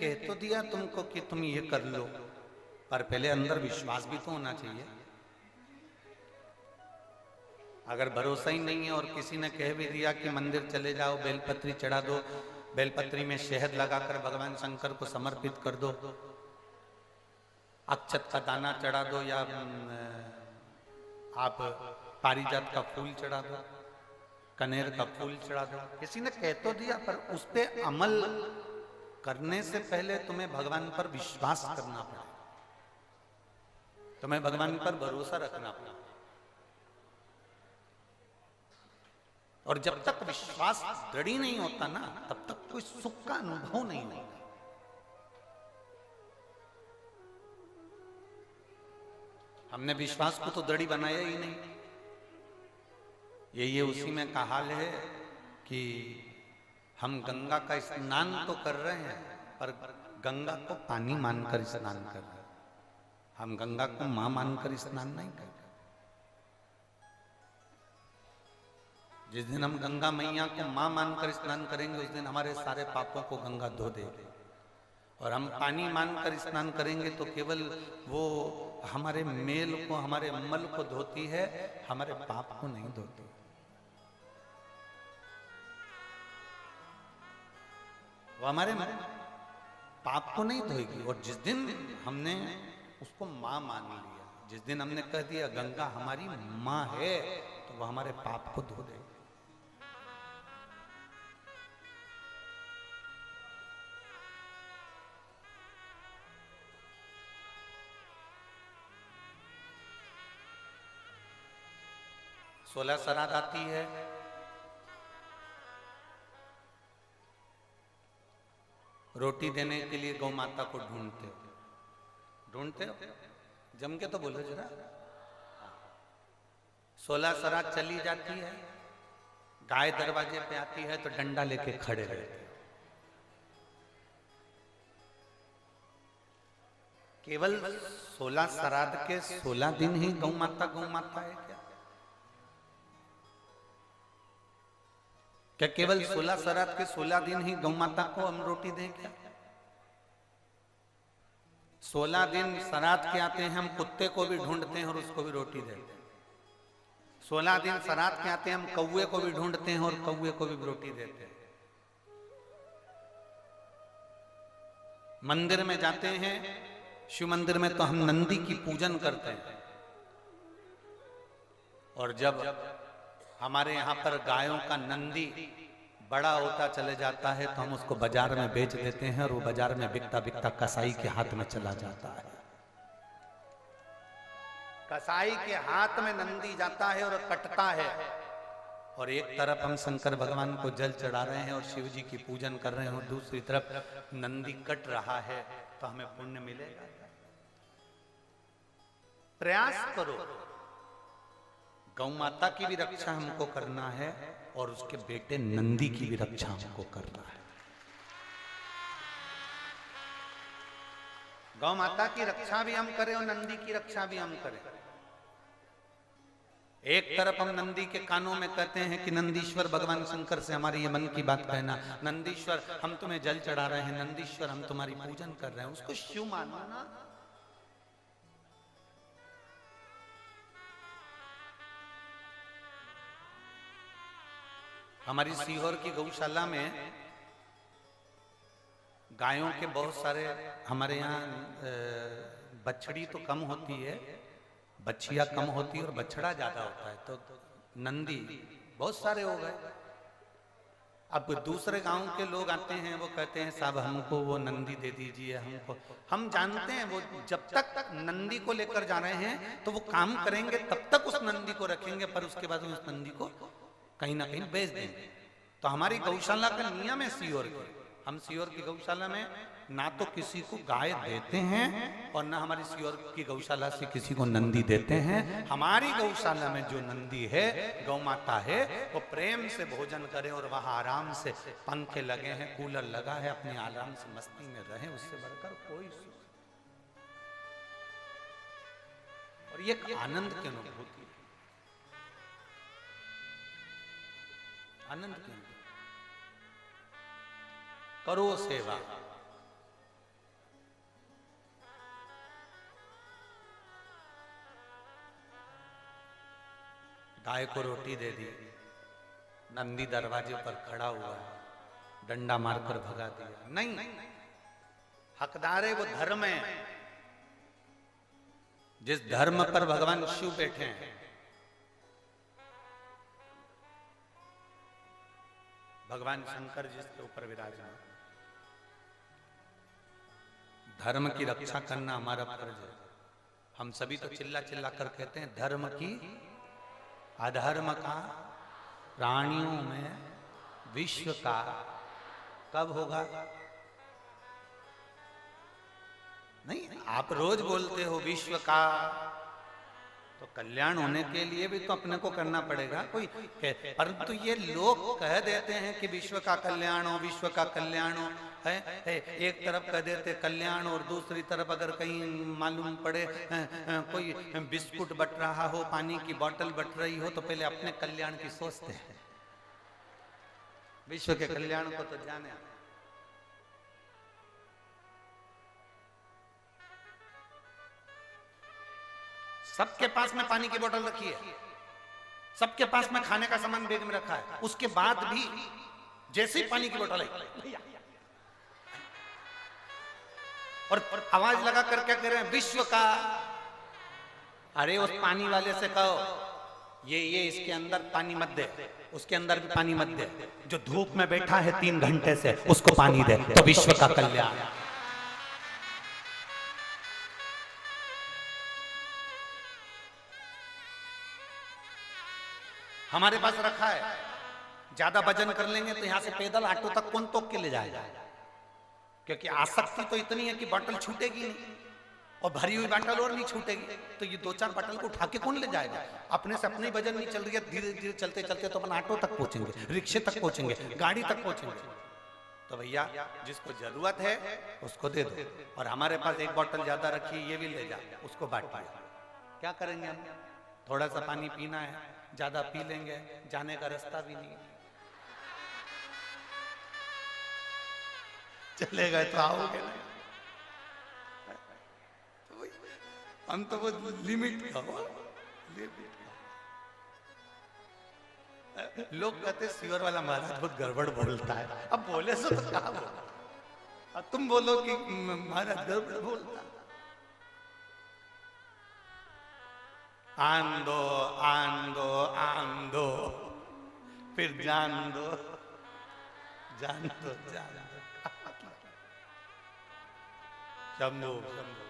कह तो दिया तुमको कि तुम ये कर लो, पर पहले अंदर विश्वास भी तो होना चाहिए। अगर भरोसा ही नहीं है और किसी ने कह भी दिया कि मंदिर चले जाओ, बेलपत्री चढ़ा दो, बेलपत्री में शहद लगाकर भगवान शंकर को समर्पित कर दो, अक्षत का दाना चढ़ा दो, या आप पारिजात का फूल चढ़ा दो, कनेर का फूल चढ़ा दो, किसी ने कह तो दिया, पर उस पे अमल करने से पहले तुम्हें भगवान पर विश्वास करना पड़ेगा, तुम्हें भगवान पर भरोसा रखना पड़ेगा। और जब तक विश्वास दृढ़ नहीं होता ना, तब तक कोई सुख का अनुभव नहीं होता। हमने विश्वास को तो दृढ़ बनाया ही नहीं। ये उसी में का हाल है कि हम गंगा का स्नान तो कर रहे हैं, पर गंगा को पानी मानकर स्नान कर रहे हैं, हम गंगा को मां मानकर स्नान नहीं कर रहे। जिस दिन हम गंगा मैया को मां मानकर स्नान करेंगे, उस दिन हमारे सारे पापों को गंगा धो देगी। और हम पानी मानकर स्नान करेंगे तो केवल वो हमारे मेल को, हमारे मल को धोती है, हमारे पाप को नहीं धोती। वो हमारे पाप को नहीं धोएगी। और जिस दिन हमने उसको मां मान लिया, जिस दिन हमने कह दिया गंगा हमारी मां है, तो वो हमारे पाप को धो देगी। सोलह श्राद्ध आती है, रोटी देने के लिए गौ माता को ढूंढते हो, जम के तो बोलो जरा। 16 श्राद्ध चली जाती है, गाय दरवाजे पे आती है तो डंडा लेके खड़े रहते। केवल 16 श्राद्ध के 16 दिन ही गौ माता है क्या केवल 16 श्राद्ध के 16 दिन ही गौ माता को हम रोटी दें क्या? 16 दिन श्राद्ध के आते हैं, हम कुत्ते को भी ढूंढते हैं और उसको भी रोटी देते हैं। 16 दिन श्राद्ध के आते हैं, हम कौवे को भी ढूंढते हैं और कौवे को भी रोटी देते हैं। मंदिर में जाते हैं, शिव मंदिर में तो हम नंदी की पूजन करते हैं। और जब हमारे यहाँ पर गायों का नंदी बड़ा होता चले जाता है तो हम उसको बाजार में बेच देते हैं, और वो बाजार में बिकता बिकता कसाई के हाथ में चला जाता है। कसाई के हाथ में नंदी जाता है और कटता है, और एक तरफ हम शंकर भगवान को जल चढ़ा रहे हैं और शिव जी की पूजन कर रहे हैं, और दूसरी तरफ नंदी कट रहा है, तो हमें पुण्य मिलेगा? प्रयास करो, गौ माता की भी रक्षा हमको करना है और उसके बेटे नंदी की भी रक्षा हमको करना है। गौ माता की रक्षा भी हम करें और नंदी की रक्षा भी हम करें। एक तरफ हम नंदी के कानों में कहते हैं कि नंदीश्वर भगवान शंकर से हमारी ये मन की बात कहना, नंदीश्वर हम तुम्हें जल चढ़ा रहे हैं, नंदीश्वर हम तुम्हारी पूजन कर रहे हैं, उसको शिव मानो ना। हमारी सीहोर की गौशाला में गायों के बहुत सारे, हमारे यहाँ बछड़ी तो कम होती है, बछिया कम होती है और बछड़ा ज्यादा होता है, तो नंदी बहुत सारे हो गए। अब दूसरे गांव के लोग आते हैं, वो कहते हैं साहब हमको वो नंदी दे दीजिए हमको। हम जानते हैं वो जब तक नंदी को लेकर जा रहे हैं तो वो काम करेंगे, तब तक उस नंदी को रखेंगे, पर उसके बाद उस नंदी को कहीं ना कहीं बेच देंगे। तो हमारी गौशाला का नियम है सीहोर के, हम सीहोर की गौशाला में ना तो किसी को गाय देते हैं और ना हमारी सीहोर की गौशाला से किसी को नंदी देते हैं। हमारी गौशाला में जो नंदी है, गौ माता है, वो प्रेम से भोजन करे और वहां आराम से, पंखे लगे हैं, कूलर लगा है, अपनी आराम से मस्ती में रहे, उससे बढ़कर कोई सुख। और ये आनंद की अनुभूति, आनंद की अनुभूति। करो सेवा, गाय को रोटी दे दी, नंदी दरवाजे पर खड़ा हुआ, डंडा मारकर भगा दिया। नहीं, हकदार है वो धर्म है। जिस धर्म पर भगवान शिव बैठे हैं, भगवान शंकर जिसके ऊपर विराजमान, धर्म की रक्षा करना हमारा फर्ज है। हम सभी तो चिल्ला चिल्ला कर कहते हैं धर्म की, अधर्म का प्राणियों में विश्व का कब होगा? नहीं, आप रोज बोलते हो विश्व का, तो कल्याण होने के लिए भी तो अपने को करना पड़ेगा कोई। परंतु ये लोग कह देते हैं कि विश्व का कल्याण हो, विश्व का कल्याण हो, है एक तरफ कह देते कल्याण और दूसरी तरफ अगर कहीं मालूम पड़े कोई बिस्कुट बट रहा हो, पानी की बोतल बट रही हो, तो पहले अपने कल्याण की सोचते हैं, विश्व के कल्याण को तो जाने। सबके पास में पानी की बोतल रखी है, सबके पास में खाने का सामान बैग में रखा है, उसके बाद भी जैसे ही पानी की बोतल आई और आवाज लगा कर क्या कह रहे हैं, विश्व का। अरे उस पानी वाले से कहो ये इसके अंदर पानी मत दे, उसके अंदर भी पानी मत दे, जो धूप में बैठा है 3 घंटे से उसको पानी दे, तो विश्व का कल्याण। हमारे पास रखा है, ज्यादा वजन कर लेंगे तो यहां से पैदल ऑटो तक कौन तोक के ले जाएगा, क्योंकि आसक्ति तो इतनी है कि बोतल छूटेगी नहीं, और भरी हुई बोतल और नहीं छूटेगी, तो ये 2-4 बोतल को उठा के कौन ले जाएगा? अपने से अपनी वजन नहीं चल रही है, धीरे धीरे चलते चलते तो अपन ऑटो तक पहुंचेंगे, रिक्शे तक पहुंचेंगे, गाड़ी तक पहुंचेंगे। तो भैया जिसको जरूरत है उसको दे दो, और हमारे पास एक बोतल ज्यादा रखी, ये भी ले जा, उसको बांटिए। क्या करेंगे हम? थोड़ा सा पानी पीना है, ज्यादा पी लेंगे, जाने का रास्ता भी नहीं, चले गए तो आओगे ना। तो हम तो वो लिमिट का हो, लोग कहते सिवर वाला महाराज बहुत गड़बड़ बोलता है। अब बोले सो तो कहा बोला, अब तुम बोलो कि महाराज गड़बड़ बोलता। आन दो आन दो आन दो, फिर जान दो जान दो जान दो। शंभो शंभो।